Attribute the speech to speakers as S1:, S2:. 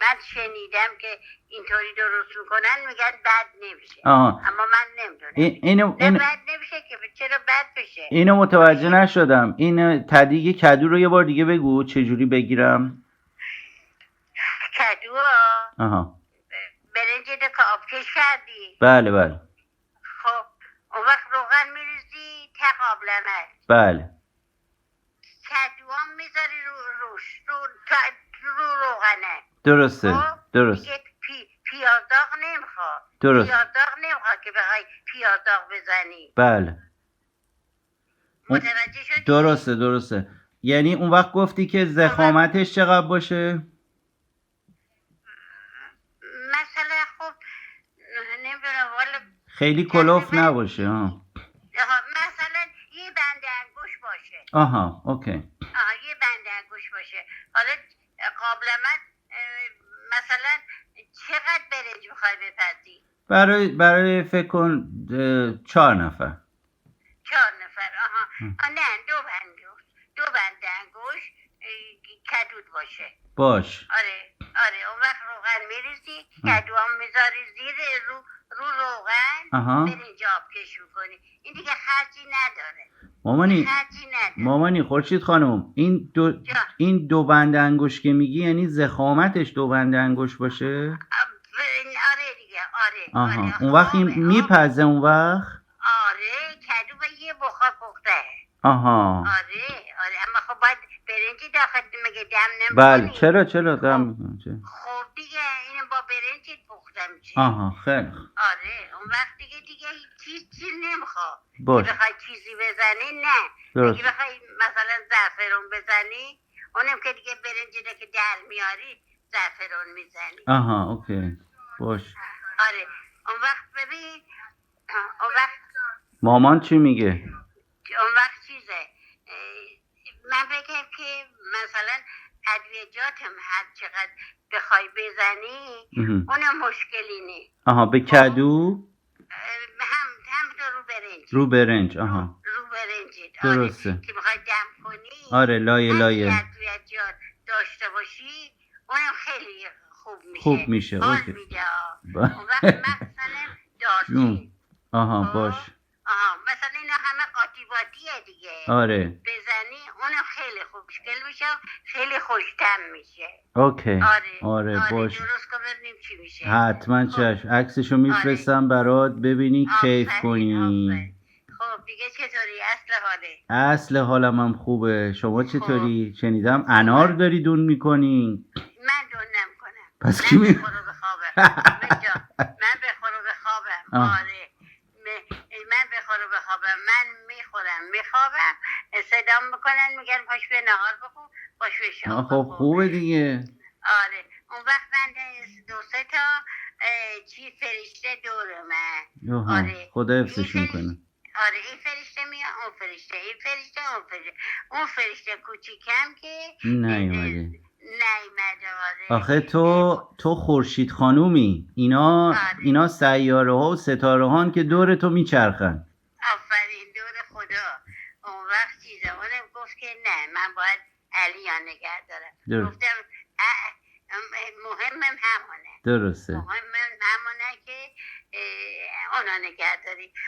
S1: من شنیدم که اینطوری درست میکنن میگن بد نمیشه.
S2: آها.
S1: اما من نمیدونم
S2: اینو
S1: بد نمیشه که چرا بد بشه.
S2: اینو متوجه نشدم. این تدیگ کدو رو یه بار دیگه بگو چجوری بگیرم.
S1: کدو
S2: آها.
S1: برنج که آبکش کردی.
S2: بله بله.
S1: خب اون وقت روغن میریزی تا قابلمه.
S2: بله.
S1: کدو هم میذاری روش رو روغنه.
S2: درسته.
S1: خب؟
S2: درست.
S1: دیگه پیازداغ نمیخواد.
S2: درست.
S1: پیازداغ نمیخواد که بخوای پیازداغ بزنی.
S2: بله.
S1: متوجه شدی؟
S2: درسته. یعنی اون وقت گفتی که ضخامتش چقدر باشه؟
S1: مثلا خب نمیدونم والا
S2: خیلی کلوف نباشه.
S1: مثلا یه بند انگوش باشه.
S2: آها اوکی.
S1: یه بند انگوش باشه. حالا قابلمت مثلا چقدر برنج میخوای بپزی؟
S2: برای فکر کن 4 نفر.
S1: 4 نفر. نه دو بند انگوش کدود باشه.
S2: باش.
S1: آره اون وقت روغن میریزی کدو هم میذاری زیر رو روغن برنج آبکش میکنی. این دیگه خرجی نداره.
S2: مامانی خورشید خانم این دو بند انگوش که میگی یعنی ضخامتش 2 بند انگوش باشه؟
S1: آره دیگه آره.
S2: اون وقت این میپزه اون وقت؟
S1: آره کدو به یه بخار پخته.
S2: آها.
S1: آره اما خب باید برنجی داخل مگه دم نمیکنی؟
S2: بله چرا دم میکنی؟
S1: خب دیگه اینو با برنجی پخته میشه.
S2: خیلی.
S1: آره اون وقت دیگه چیزی نمیخواد.
S2: باش.
S1: بخوای چیزی بزنی نه.
S2: درست.
S1: اگه بخوای مثلا زعفرون بزنی اونم که دیگه برنجی که در میاری زعفرون میزنی.
S2: اوکی. باش.
S1: آره اون وقت ببین اون وقت
S2: مامان چی میگه؟
S1: اون وقت چیزه من بگم که مثلا ادویجاتم هر چقدر بخوای بزنی اونم مشکلی نه.
S2: به کدو؟
S1: هم رو
S2: برنج.
S1: رو برنجید.
S2: درسته.
S1: که بخوای دم کنی
S2: لایه
S1: ادویجات داشته باشی اونم خیلی خوب میشه.
S2: اوکی.
S1: میده. اون وقت مثلا دارچین.
S2: باش.
S1: مثلا اینا همه قاطی باتیه دیگه. بزنی اونم خیلی خوب مشکل میشه خیلی خوشتم میشه.
S2: اوکی.
S1: آره
S2: باش.
S1: درست کن ببینیم چی میشه.
S2: حتما چشم. عکسشو میفرستم برات ببینی کیف کنی.
S1: خب دیگه چطوری
S2: اصل حالم هم خوبه. شما چطوری؟ شنیدم انار داری دون میکنی.
S1: من دون نمیکنم.
S2: پس کی
S1: من بخورو بخوابم. آره من بخورو بخوابم. من میخوابم صدام میکنن میگن پاش به نهار بخور پاش به شام
S2: خب خوبه دیگه.
S1: آره اون وقت من 2-3 تا چی فرشته دورمه. آره
S2: خدا حفظش میکنه.
S1: آره این فرشته میاد اون فرشته این فرشته اون فرشته کوچیکم که
S2: نیومده.
S1: آره.
S2: آخه تو خورشید خانومی. اینا سیاره ها و ستاره هان که دور تو میچرخن.
S1: آفرین دور خدا. اون وقت چیزه اونم گفت که نه من باید علیان نگه دارم. گفتم مهمم همونه.
S2: درسته.
S1: مهمم همونه که اونا نگه داری.